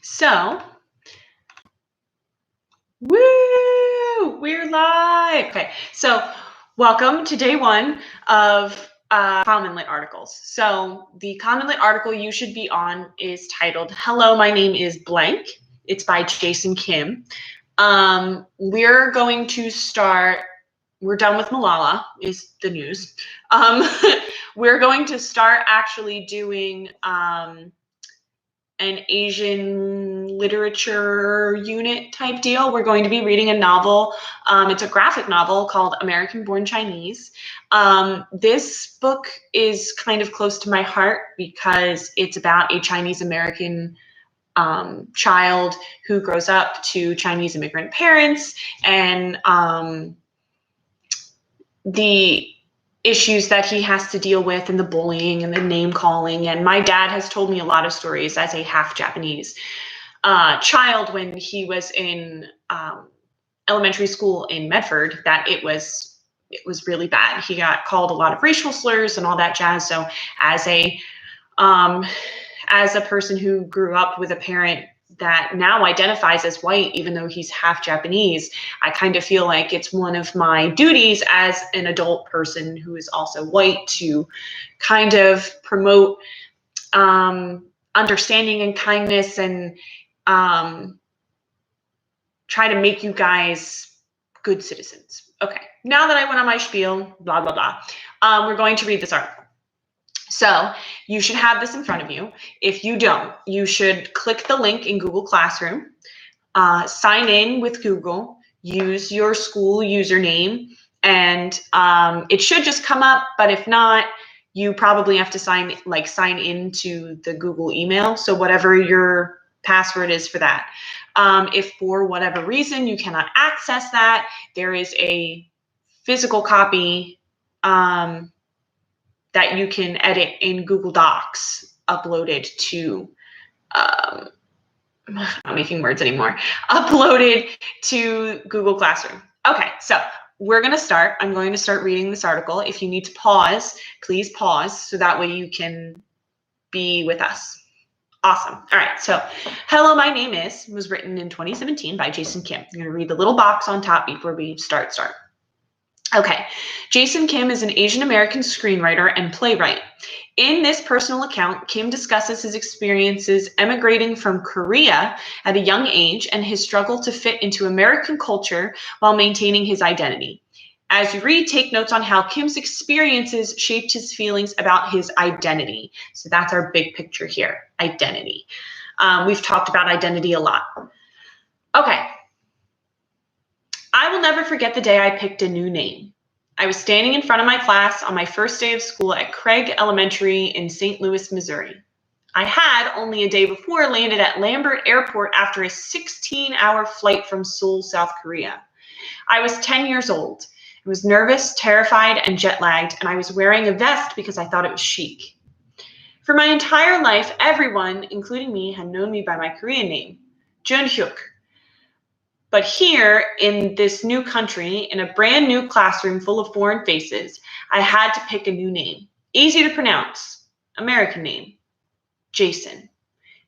So, woo, we're live. Okay, so welcome to day one of CommonLit articles. So the CommonLit article you should be on is titled, "Hello, my name is blank." It's by Jason Kim. We're going to start, we're done with Malala, is the news. We're going to start actually doing an Asian literature unit type deal. We're going to be reading a novel. It's a graphic novel called American Born Chinese. This book is kind of close to my heart because it's about a Chinese American child who grows up to Chinese immigrant parents, and the issues that he has to deal with, and the bullying and the name calling. And my dad has told me a lot of stories as a half Japanese child when he was in elementary school in Medford, that it was really bad. He got called a lot of racial slurs and all that jazz. So as a person who grew up with a parent that now identifies as white, even though he's half Japanese, I kind of feel like it's one of my duties as an adult person who is also white to kind of promote understanding and kindness, and try to make you guys good citizens. Okay, now that I went on my spiel, blah, blah, blah, we're going to read this article. So you should have this in front of you. If you don't, you should click the link in Google Classroom, sign in with Google, use your school username, and it should just come up. But if not, you probably have to sign into the Google email. So whatever your password is for that. If for whatever reason you cannot access that, there is a physical copy that you can edit in Google Docs, uploaded to, I'm not making words anymore, uploaded to Google Classroom. Okay, so we're gonna start. I'm going to start reading this article. If you need to pause, please pause, so that way you can be with us. Awesome. All right, so Hello, My Name Is was written in 2017 by Jason Kim. I'm gonna read the little box on top before we start. Okay, Jason Kim is an Asian American screenwriter and playwright. In this personal account, Kim discusses his experiences emigrating from Korea at a young age and his struggle to fit into American culture while maintaining his identity. As you read, take notes on how Kim's experiences shaped his feelings about his identity. So that's our big picture here, identity. We've talked about identity a lot. Okay. I will never forget the day I picked a new name. I was standing in front of my class on my first day of school at Craig Elementary in St. Louis, Missouri. I had, only a day before, landed at Lambert Airport after a 16-hour flight from Seoul, South Korea. I was 10 years old. I was nervous, terrified, and jet-lagged, and I was wearing a vest because I thought it was chic. For my entire life, everyone, including me, had known me by my Korean name, Junhyuk. But here, in this new country, in a brand new classroom full of foreign faces, I had to pick a new name. Easy to pronounce. American name. Jason.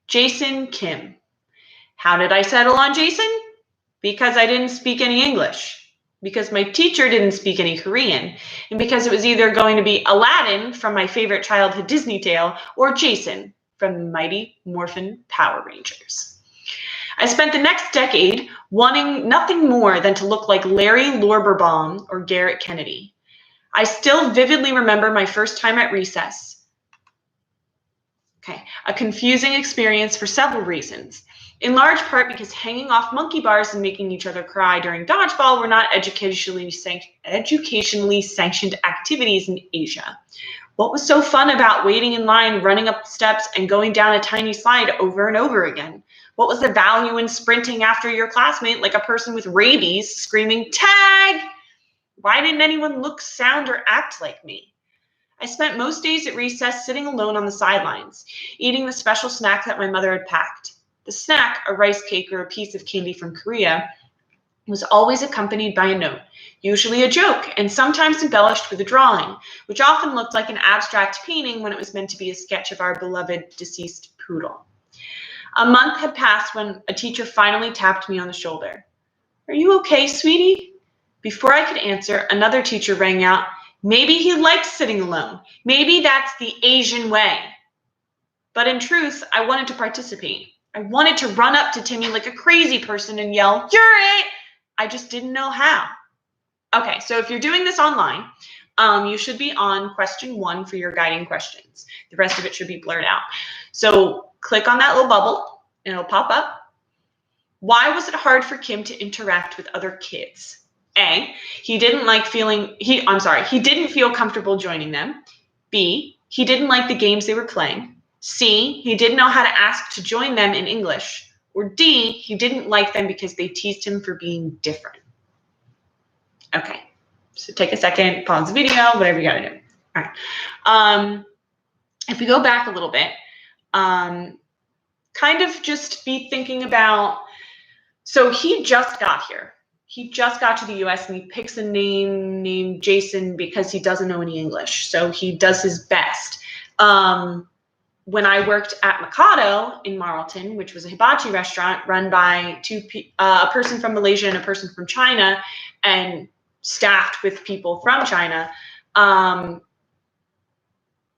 Jason Kim. How did I settle on Jason? Because I didn't speak any English. Because my teacher didn't speak any Korean. And because it was either going to be Aladdin from my favorite childhood Disney tale, or Jason from the Mighty Morphin Power Rangers. I spent the next decade wanting nothing more than to look like Larry Lorberbaum or Garrett Kennedy. I still vividly remember my first time at recess. Okay, a confusing experience for several reasons. In large part because hanging off monkey bars and making each other cry during dodgeball were not educationally sanctioned activities in Asia. What was so fun about waiting in line, running up the steps, and going down a tiny slide over and over again? What was the value in sprinting after your classmate like a person with rabies, screaming, "Tag!" Why didn't anyone look, sound, or act like me? I spent most days at recess sitting alone on the sidelines, eating the special snack that my mother had packed. The snack, a rice cake or a piece of candy from Korea, was always accompanied by a note, usually a joke, and sometimes embellished with a drawing, which often looked like an abstract painting when it was meant to be a sketch of our beloved deceased poodle. A month had passed when a teacher finally tapped me on the shoulder. Are you okay, sweetie? Before I could answer, another teacher rang out, maybe he likes sitting alone. Maybe that's the Asian way. But in truth, I wanted to participate. I wanted to run up to Timmy like a crazy person and yell, you're it! I just didn't know how. Okay, so if you're doing this online, you should be on question 1 for your guiding questions. The rest of it should be blurred out. So click on that little bubble and it'll pop up. Why was it hard for Kim to interact with other kids? A, he didn't feel comfortable joining them. B, he didn't like the games they were playing. C, he didn't know how to ask to join them in English. Or D, he didn't like them because they teased him for being different. Okay, so take a second, pause the video, whatever you gotta do. All right. If we go back a little bit, kind of just be thinking about, so he just got here. He just got to the US and he picks a name named Jason because he doesn't know any English. So he does his best. When I worked at Mikado in Marlton, which was a hibachi restaurant run by a person from Malaysia and a person from China and staffed with people from China,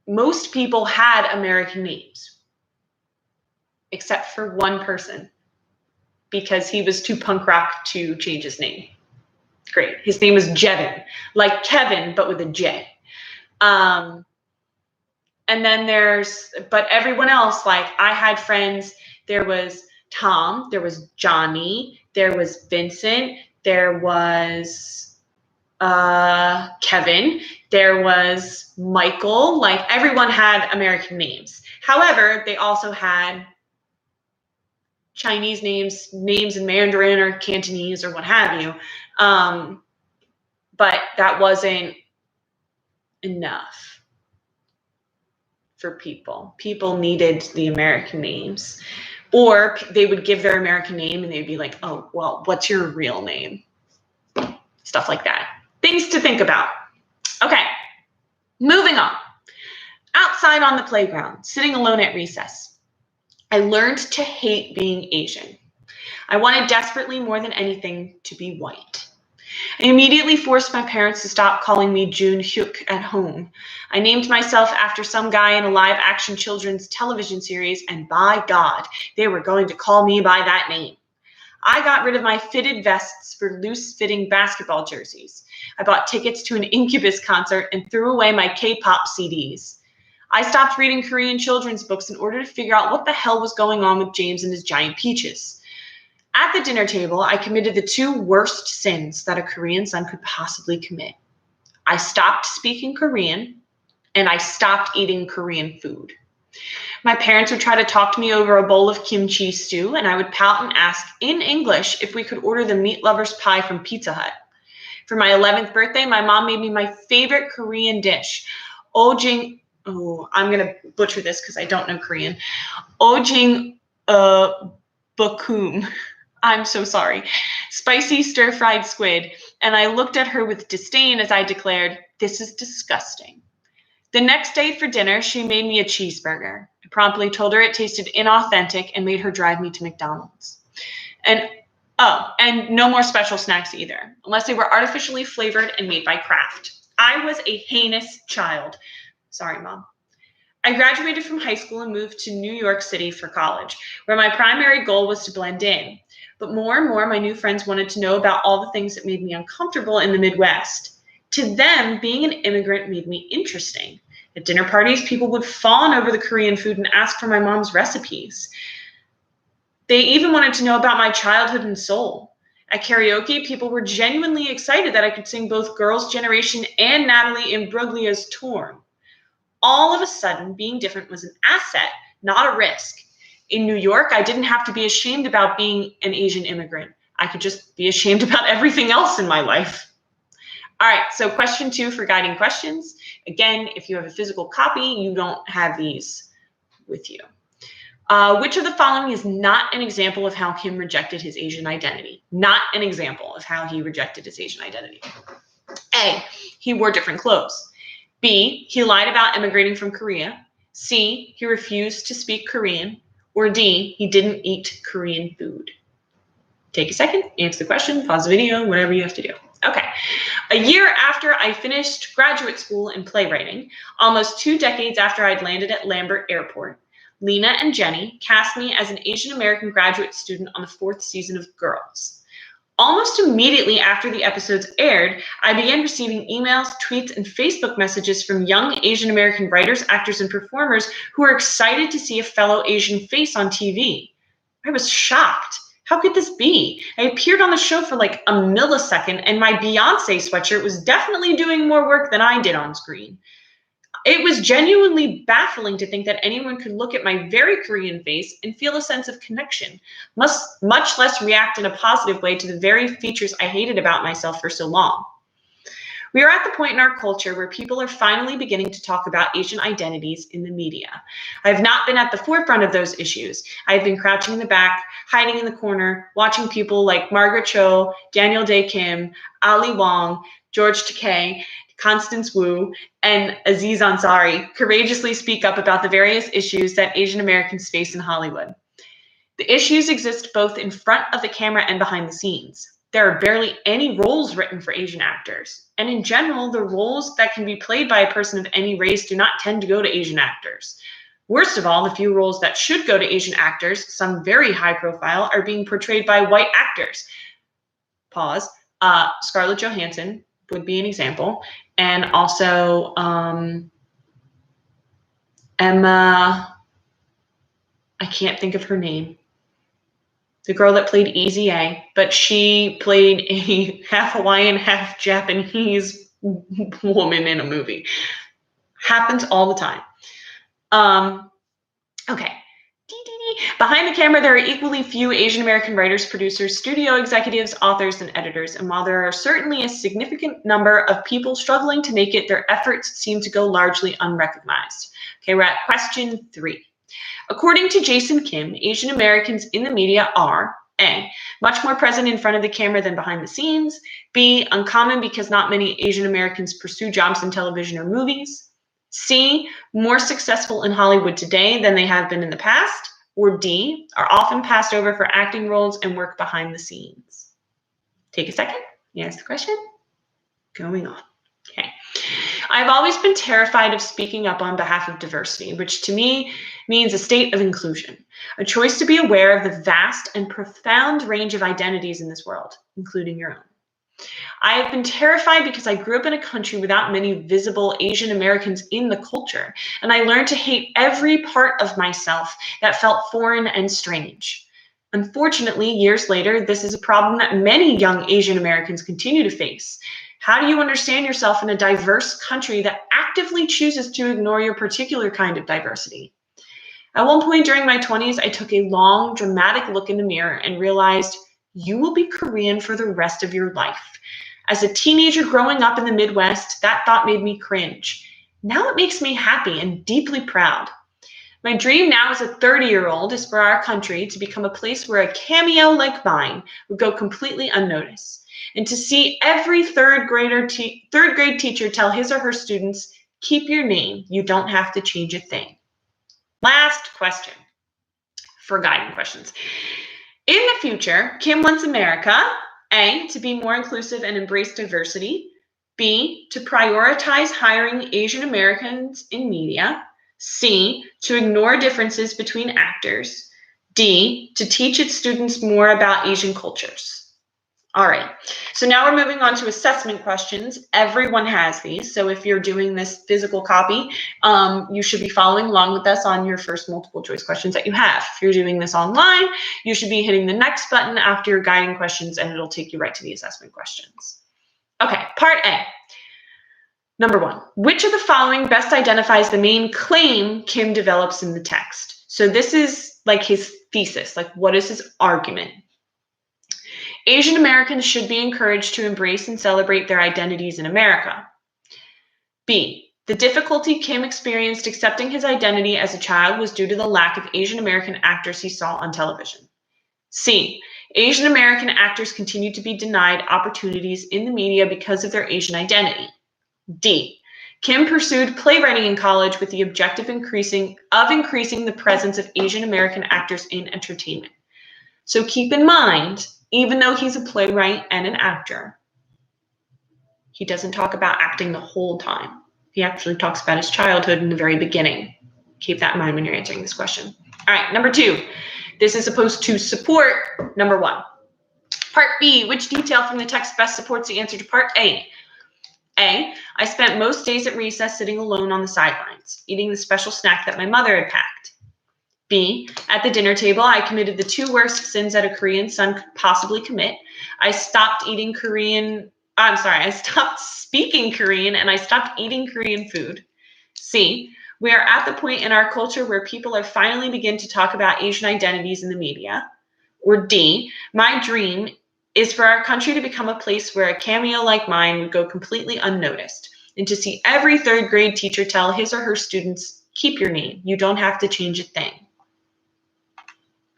most people had American names, except for one person, because he was too punk rock to change his name. Great. His name was Jevin, like Kevin, but with a J. And then but everyone else, like I had friends, there was Tom, there was Johnny, there was Vincent, there was Kevin, there was Michael, like everyone had American names. However, they also had Chinese names in Mandarin or Cantonese or what have you. But that wasn't enough for people. People needed the American names. Or they would give their American name and they'd be like, oh, well, what's your real name? Stuff like that. Things to think about. Okay, moving on. Outside on the playground, sitting alone at recess, I learned to hate being Asian. I wanted desperately more than anything to be white. I immediately forced my parents to stop calling me Jun Hyuk at home. I named myself after some guy in a live-action children's television series, and by God, they were going to call me by that name. I got rid of my fitted vests for loose-fitting basketball jerseys. I bought tickets to an Incubus concert and threw away my K-pop CDs. I stopped reading Korean children's books in order to figure out what the hell was going on with James and his giant peaches. At the dinner table, I committed the 2 worst sins that a Korean son could possibly commit. I stopped speaking Korean, and I stopped eating Korean food. My parents would try to talk to me over a bowl of kimchi stew, and I would pout and ask in English if we could order the meat lover's pie from Pizza Hut. For my 11th birthday, my mom made me my favorite Korean dish, I'm going to butcher this because I don't know Korean. Ojing bakum. I'm so sorry. Spicy stir-fried squid. And I looked at her with disdain as I declared, this is disgusting. The next day for dinner, she made me a cheeseburger. I promptly told her it tasted inauthentic and made her drive me to McDonald's. And no more special snacks either, unless they were artificially flavored and made by Kraft. I was a heinous child. Sorry, Mom. I graduated from high school and moved to New York City for college, where my primary goal was to blend in. But more and more, my new friends wanted to know about all the things that made me uncomfortable in the Midwest. To them, being an immigrant made me interesting. At dinner parties, people would fawn over the Korean food and ask for my mom's recipes. They even wanted to know about my childhood in Seoul. At karaoke, people were genuinely excited that I could sing both Girls' Generation and Natalie Imbruglia's Torn. All of a sudden, being different was an asset, not a risk. In New York, I didn't have to be ashamed about being an Asian immigrant. I could just be ashamed about everything else in my life. All right, so question 2 for guiding questions. Again, if you have a physical copy, you don't have these with you. Which of the following is not an example of how Kim rejected his Asian identity? Not an example of how he rejected his Asian identity. A, he wore different clothes. B, he lied about immigrating from Korea. C, he refused to speak Korean. Or D, he didn't eat Korean food? Take a second, answer the question, pause the video, whatever you have to do. Okay. A year after I finished graduate school in playwriting, almost 2 decades after I'd landed at Lambert Airport, Lena and Jenny cast me as an Asian American graduate student on the 4th season of Girls. Almost immediately after the episodes aired, I began receiving emails, tweets, and Facebook messages from young Asian American writers, actors, and performers who were excited to see a fellow Asian face on TV. I was shocked. How could this be? I appeared on the show for like a millisecond, and my Beyonce sweatshirt was definitely doing more work than I did on screen. It was genuinely baffling to think that anyone could look at my very Korean face and feel a sense of connection, much less react in a positive way to the very features I hated about myself for so long. We are at the point in our culture where people are finally beginning to talk about Asian identities in the media. I have not been at the forefront of those issues. I have been crouching in the back, hiding in the corner, watching people like Margaret Cho, Daniel Dae Kim, Ali Wong, George Takei, Constance Wu, and Aziz Ansari courageously speak up about the various issues that Asian Americans face in Hollywood. The issues exist both in front of the camera and behind the scenes. There are barely any roles written for Asian actors. And in general, the roles that can be played by a person of any race do not tend to go to Asian actors. Worst of all, the few roles that should go to Asian actors, some very high profile, are being portrayed by white actors. Pause. Scarlett Johansson would be an example. And also Emma, I can't think of her name. The girl that played Easy A, but she played a half Hawaiian, half Japanese woman in a movie. Happens all the time. Okay. Behind the camera, there are equally few Asian American writers, producers, studio executives, authors, and editors. And while there are certainly a significant number of people struggling to make it, their efforts seem to go largely unrecognized. Okay, we're at question 3. According to Jason Kim, Asian Americans in the media are A, much more present in front of the camera than behind the scenes, B, uncommon because not many Asian Americans pursue jobs in television or movies, C, more successful in Hollywood today than they have been in the past, or D, are often passed over for acting roles and work behind the scenes. Take a second, answer the question. Going on. Okay. I've always been terrified of speaking up on behalf of diversity, which to me means a state of inclusion, a choice to be aware of the vast and profound range of identities in this world, including your own. I have been terrified because I grew up in a country without many visible Asian Americans in the culture, and I learned to hate every part of myself that felt foreign and strange. Unfortunately, years later, this is a problem that many young Asian Americans continue to face. How do you understand yourself in a diverse country that actively chooses to ignore your particular kind of diversity? At one point during my 20s, I took a long, dramatic look in the mirror and realized you will be Korean for the rest of your life. As a teenager growing up in the Midwest, that thought made me cringe. Now it makes me happy and deeply proud. My dream now as a 30-year-old is for our country to become a place where a cameo like mine would go completely unnoticed. And to see every third grade teacher tell his or her students, keep your name, you don't have to change a thing. Last question for guiding questions. In the future, Kim wants America, A, to be more inclusive and embrace diversity, B, to prioritize hiring Asian Americans in media, C, to ignore differences between actors, D, to teach its students more about Asian cultures. All right, so now we're moving on to assessment questions. Everyone has these, so if you're doing this physical copy, you should be following along with us on your first multiple choice questions that you have. If you're doing this online, you should be hitting the next button after your guiding questions, and it'll take you right to the assessment questions. Okay, part A. Number 1, which of the following best identifies the main claim Kim develops in the text? So this is like his thesis, like what is his argument? Asian Americans should be encouraged to embrace and celebrate their identities in America. B, the difficulty Kim experienced accepting his identity as a child was due to the lack of Asian American actors he saw on television. C, Asian American actors continue to be denied opportunities in the media because of their Asian identity. D, Kim pursued playwriting in college with the objective of increasing the presence of Asian American actors in entertainment. So keep in mind, even though he's a playwright and an actor, he doesn't talk about acting the whole time. He actually talks about his childhood in the very beginning. Keep that in mind when you're answering this question. All right, number 2. This is supposed to support number 1. Part B, which detail from the text best supports the answer to part A? A, I spent most days at recess sitting alone on the sidelines, eating the special snack that my mother had packed. B, at the dinner table, I committed the 2 worst sins that a Korean son could possibly commit. I stopped speaking Korean and I stopped eating Korean food. C, we are at the point in our culture where people are finally begin to talk about Asian identities in the media. Or D, my dream is for our country to become a place where a cameo like mine would go completely unnoticed, and to see every 3rd grade teacher tell his or her students, keep your name, you don't have to change a thing.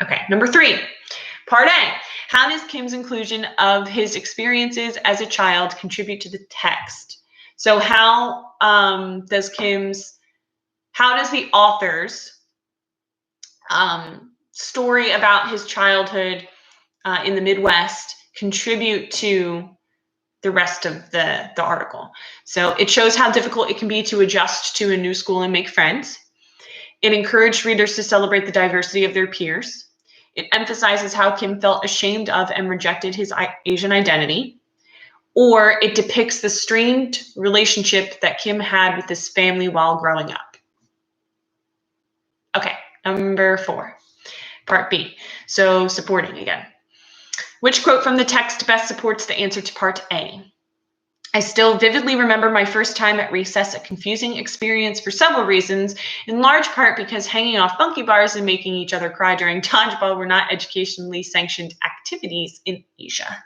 Okay, number 3, part A. How does Kim's inclusion of his experiences as a child contribute to the text? So how does the author's story about his childhood in the Midwest contribute to the rest of the article? So it shows how difficult it can be to adjust to a new school and make friends. It encouraged readers to celebrate the diversity of their peers. It emphasizes how Kim felt ashamed of and rejected his Asian identity. Or it depicts the strained relationship that Kim had with his family while growing up. Okay, number 4, part B. So supporting again. Which quote from the text best supports the answer to part A? I still vividly remember my first time at recess, a confusing experience for several reasons, in large part because hanging off monkey bars and making each other cry during dodgeball were not educationally sanctioned activities in Asia.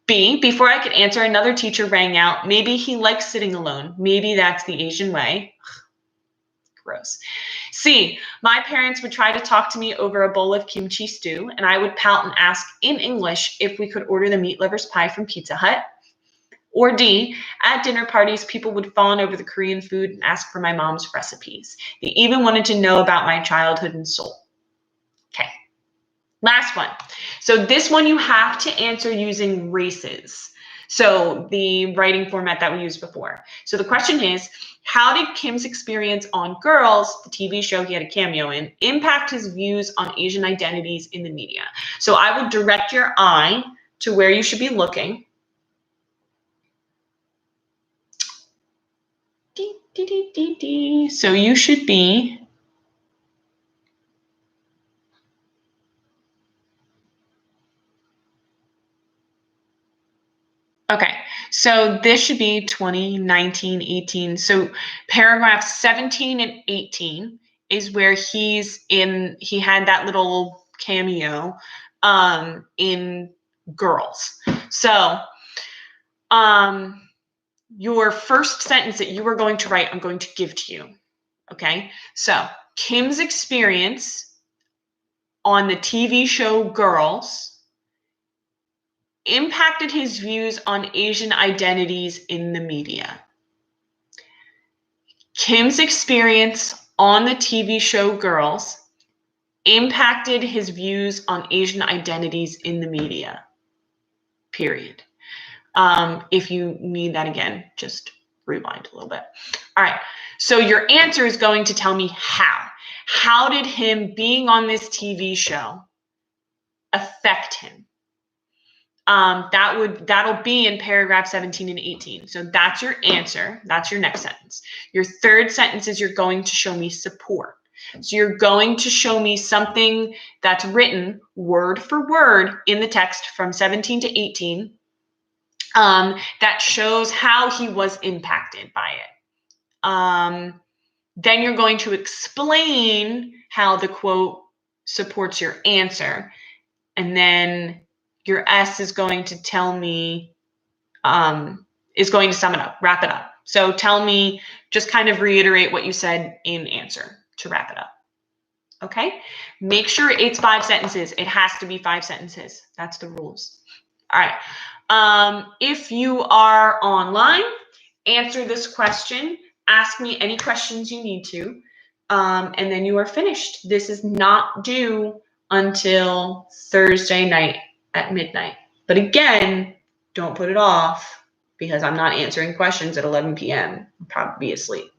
B, before I could answer, another teacher rang out, maybe he likes sitting alone. Maybe that's the Asian way. Gross. C, my parents would try to talk to me over a bowl of kimchi stew, and I would pout and ask in English if we could order the meat lover's pie from Pizza Hut. Or D, at dinner parties, people would fawn over the Korean food and ask for my mom's recipes. They even wanted to know about my childhood and soul. Okay, last one. So this one you have to answer using races. So the writing format that we used before. So the question is, how did Kim's experience on Girls, the TV show he had a cameo in, impact his views on Asian identities in the media? So I would direct your eye to where you should be looking. So you should be okay. So this should be 20, 19, 18. So paragraphs 17 and 18 is where he had that little cameo in Girls. So your first sentence that you are going to write, I'm going to give to you. Okay, so Kim's experience on the TV show Girls impacted his views on Asian identities in the media. Kim's experience on the TV show Girls impacted his views on Asian identities in the media. Period. If you need that again, just rewind a little bit. All right. So your answer is going to tell me how. How did him being on this TV show affect him? That'll be in paragraph 17 and 18. So that's your answer. That's your next sentence. Your third sentence is you're going to show me support. So you're going to show me something that's written word for word in the text from 17 to 18 that shows how he was impacted by it. Then you're going to explain how the quote supports your answer. And then your S is going to tell me, is going to sum it up, wrap it up. So tell me, just kind of reiterate what you said in answer to wrap it up. Okay? Make sure it's 5 sentences. It has to be 5 sentences. That's the rules. All right. If you are online answer this question, ask me any questions you need to, and then you are finished. This is not due until Thursday night at midnight. But again, don't put it off because I'm not answering questions at 11 p.m. I'll probably be asleep.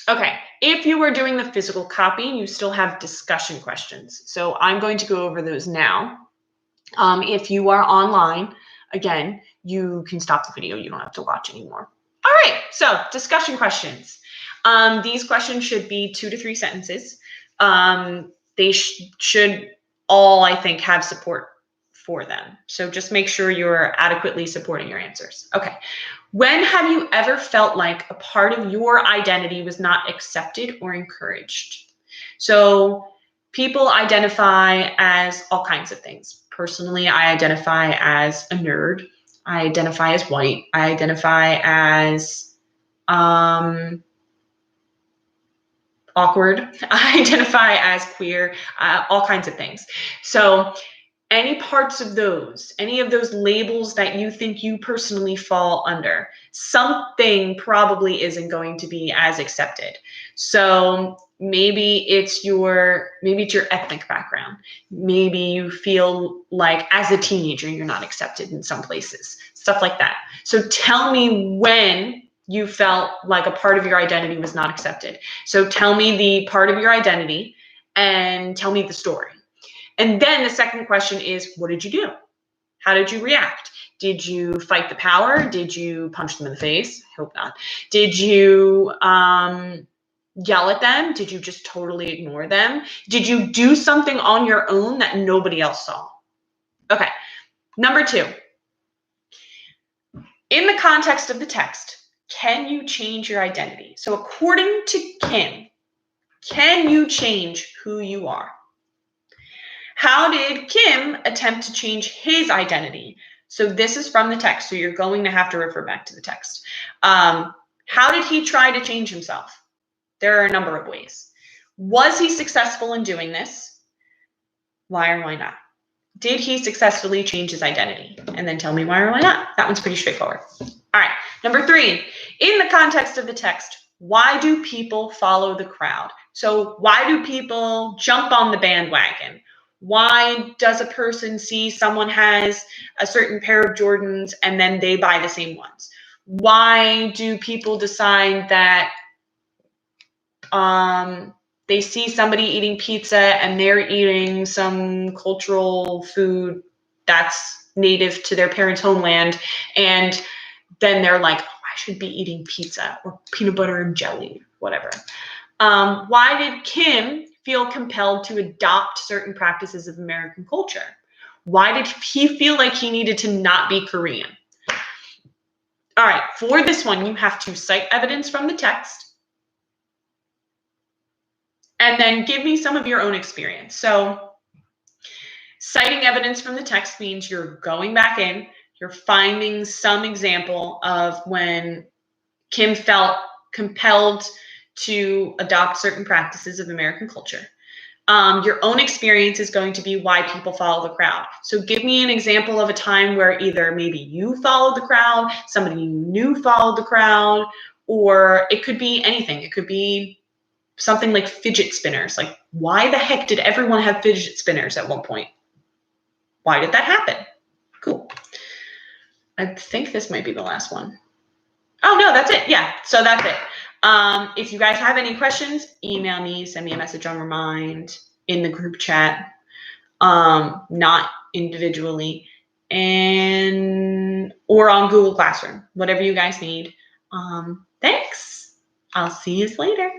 Okay, if you are doing the physical copy, you still have discussion questions. So I'm going to go over those now. If you are online, again, you can stop the video. You don't have to watch anymore. All right, so discussion questions. These questions should be 2 to 3 sentences. They should all, I think, have support for them. So just make sure you're adequately supporting your answers. Okay. When have you ever felt like a part of your identity was not accepted or encouraged? So people identify as all kinds of things. Personally, I identify as a nerd. I identify as white. I identify as awkward. I identify as queer, all kinds of things. So any parts of those, any of those labels that you think you personally fall under, something probably isn't going to be as accepted. So maybe it's your ethnic background. Maybe you feel like as a teenager, you're not accepted in some places, stuff like that. So tell me when you felt like a part of your identity was not accepted. So tell me the part of your identity and tell me the story. And then the second question is, what did you do? How did you react? Did you fight the power? Did you punch them in the face? I hope not. Did you yell at them? Did you just totally ignore them? Did you do something on your own that nobody else saw? Okay. Number 2. In the context of the text, can you change your identity? So according to Kim, can you change who you are? How did Kim attempt to change his identity? So this is from the text, so you're going to have to refer back to the text. How did he try to change himself? There are a number of ways. Was he successful in doing this? Why or why not? Did he successfully change his identity? And then tell me why or why not. That one's pretty straightforward. All right, number 3, in the context of the text, why do people follow the crowd? So why do people jump on the bandwagon? Why does a person see someone has a certain pair of Jordans and then they buy the same ones? Why do people decide that they see somebody eating pizza and they're eating some cultural food that's native to their parents' homeland, and then they're like, oh, I should be eating pizza or peanut butter and jelly, whatever. Why did Kim feel compelled to adopt certain practices of American culture? Why did he feel like he needed to not be Korean? All right, for this one, you have to cite evidence from the text and then give me some of your own experience. So citing evidence from the text means you're going back in, you're finding some example of when Kim felt compelled to adopt certain practices of American culture. Your own experience is going to be why people follow the crowd. So give me an example of a time where either maybe you followed the crowd, somebody you knew followed the crowd, or it could be anything. It could be something like fidget spinners. Like, why the heck did everyone have fidget spinners at one point? Why did that happen? Cool. I think this might be the last one. Oh, no, that's it. Yeah, so that's it. If you guys have any questions, email me, send me a message on Remind, in the group chat, not individually, or on Google Classroom, whatever you guys need. Thanks. I'll see you later.